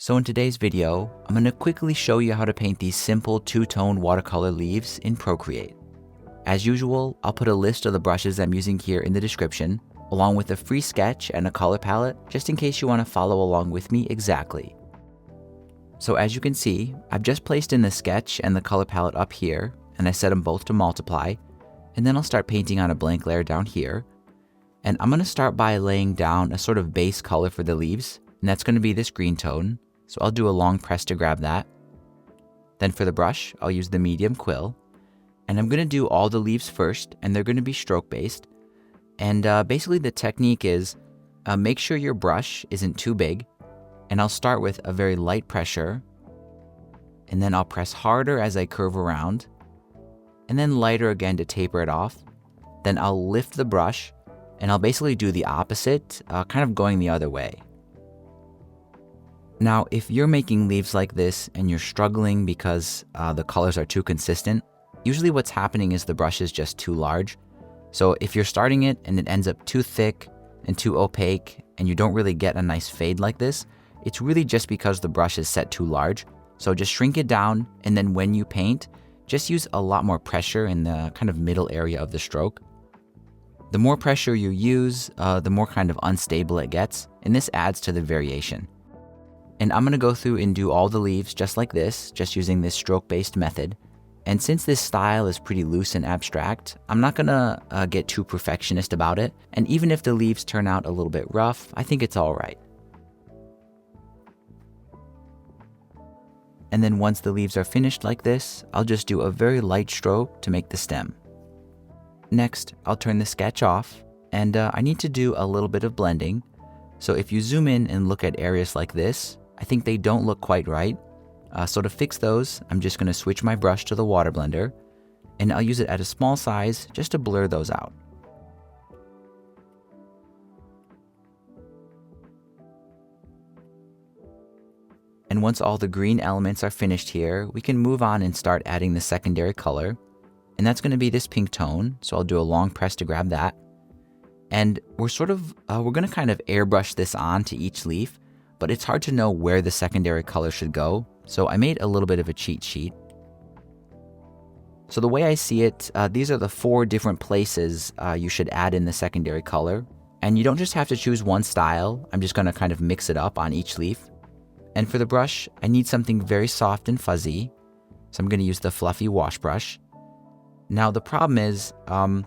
So in today's video, I'm going to quickly show you how to paint these simple two-tone watercolor leaves in Procreate. As usual, I'll put a list of the brushes I'm using here in the description, along with a free sketch and a color palette, just in case you want to follow along with me exactly. So as you can see, I've just placed in the sketch and the color palette up here, and I set them both to multiply, and then I'll start painting on a blank layer down here. And I'm going to start by laying down a sort of base color for the leaves, and that's going to be this green tone. So I'll do a long press to grab that. Then for the brush, I'll use the medium quill. And I'm going to do all the leaves first, and they're going to be stroke based. And basically the technique is make sure your brush isn't too big. And I'll start with a very light pressure. And then I'll press harder as I curve around. And then lighter again to taper it off. Then I'll lift the brush, and I'll basically do the opposite, kind of going the other way. Now, if you're making leaves like this and you're struggling because the colors are too consistent, usually what's happening is the brush is just too large. So if you're starting it and it ends up too thick and too opaque and you don't really get a nice fade like this, it's really just because the brush is set too large. So just shrink it down, and then when you paint, just use a lot more pressure in the kind of middle area of the stroke. The more pressure you use, the more kind of unstable it gets, and this adds to the variation. And I'm going to go through and do all the leaves just like this, just using this stroke-based method. And since this style is pretty loose and abstract, I'm not going to get too perfectionist about it. And even if the leaves turn out a little bit rough, I think it's all right. And then once the leaves are finished like this, I'll just do a very light stroke to make the stem. Next, I'll turn the sketch off, and I need to do a little bit of blending. So if you zoom in and look at areas like this, I think they don't look quite right. So to fix those, I'm just going to switch my brush to the water blender, and I'll use it at a small size just to blur those out. And once all the green elements are finished here, we can move on and start adding the secondary color. And that's going to be this pink tone, so I'll do a long press to grab that. And we're going to kind of airbrush this on to each leaf, but it's hard to know where the secondary color should go, so I made a little bit of a cheat sheet. So the way I see it, these are the 4 different places you should add in the secondary color. And you don't just have to choose one style, I'm just going to kind of mix it up on each leaf. And for the brush, I need something very soft and fuzzy, so I'm going to use the fluffy wash brush. Now the problem is, I'm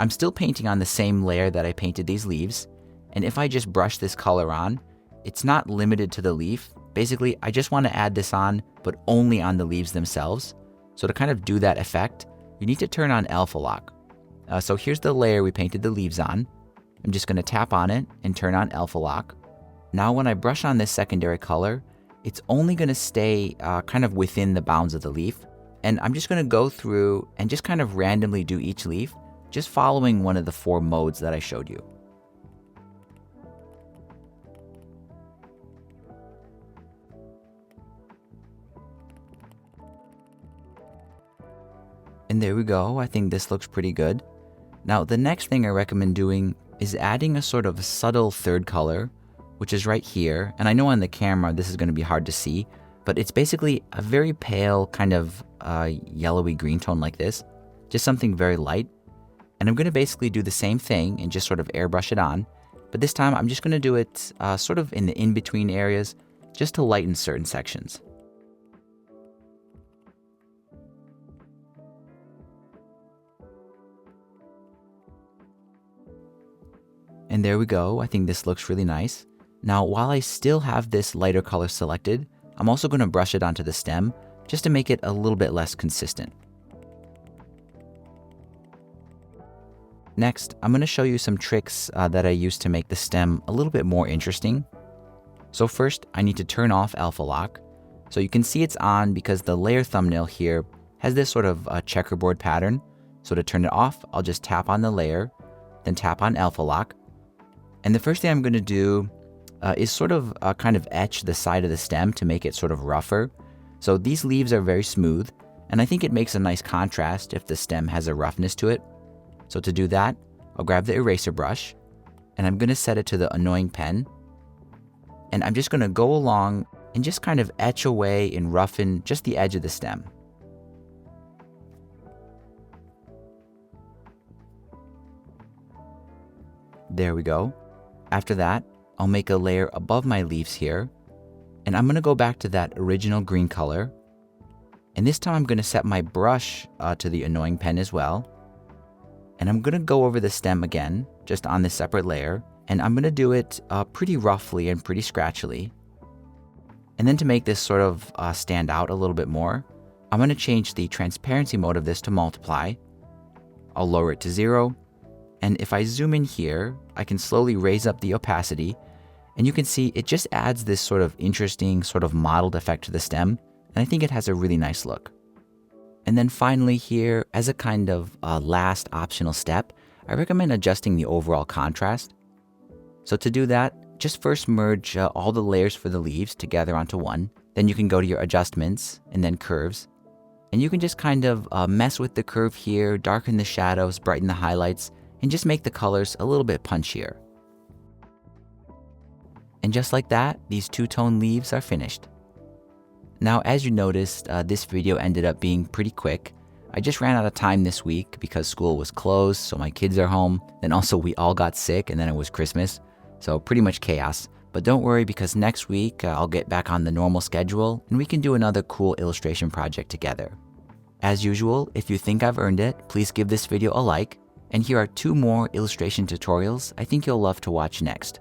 still painting on the same layer that I painted these leaves, and if I just brush this color on, it's not limited to the leaf. Basically, I just want to add this on, but only on the leaves themselves. So to kind of do that effect, you need to turn on alpha lock. So here's the layer we painted the leaves on. I'm just going to tap on it and turn on alpha lock. Now when I brush on this secondary color, it's only going to stay kind of within the bounds of the leaf. And I'm just going to go through and just kind of randomly do each leaf, just following one of the 4 modes that I showed you. And there we go, I think this looks pretty good. Now the next thing I recommend doing is adding a sort of subtle third color, which is right here. And I know on the camera this is going to be hard to see, but it's basically a very pale kind of yellowy green tone like this, just something very light. And I'm going to basically do the same thing and just sort of airbrush it on, but this time I'm just going to do it sort of in the in-between areas, just to lighten certain sections. And there we go, I think this looks really nice. Now while I still have this lighter color selected, I'm also going to brush it onto the stem, just to make it a little bit less consistent. Next, I'm going to show you some tricks that I use to make the stem a little bit more interesting. So first, I need to turn off alpha lock. So you can see it's on because the layer thumbnail here has this sort of checkerboard pattern. So to turn it off, I'll just tap on the layer, then tap on alpha lock. And the first thing I'm going to do is sort of kind of etch the side of the stem to make it sort of rougher. So these leaves are very smooth, and I think it makes a nice contrast if the stem has a roughness to it. So to do that, I'll grab the eraser brush, and I'm going to set it to the annoying pen. And I'm just going to go along and just kind of etch away and roughen just the edge of the stem. There we go. After that, I'll make a layer above my leaves here, and I'm going to go back to that original green color. And this time I'm going to set my brush to the annoying pen as well. And I'm going to go over the stem again, just on this separate layer. And I'm going to do it pretty roughly and pretty scratchily. And then to make this sort of stand out a little bit more, I'm going to change the transparency mode of this to multiply. I'll lower it to 0. And if I zoom in here, I can slowly raise up the opacity. And you can see it just adds this sort of interesting, sort of mottled effect to the stem. And I think it has a really nice look. And then finally here, as a kind of last optional step, I recommend adjusting the overall contrast. So to do that, just first merge all the layers for the leaves together onto one. Then you can go to your adjustments and then curves. And you can just kind of mess with the curve here, darken the shadows, brighten the highlights, and just make the colors a little bit punchier. And just like that, these two-tone leaves are finished. Now, as you noticed, this video ended up being pretty quick. I just ran out of time this week because school was closed, so my kids are home. Then also we all got sick, and then it was Christmas. So pretty much chaos. But don't worry, because next week I'll get back on the normal schedule and we can do another cool illustration project together. As usual, if you think I've earned it, please give this video a like. And here are 2 more illustration tutorials I think you'll love to watch next.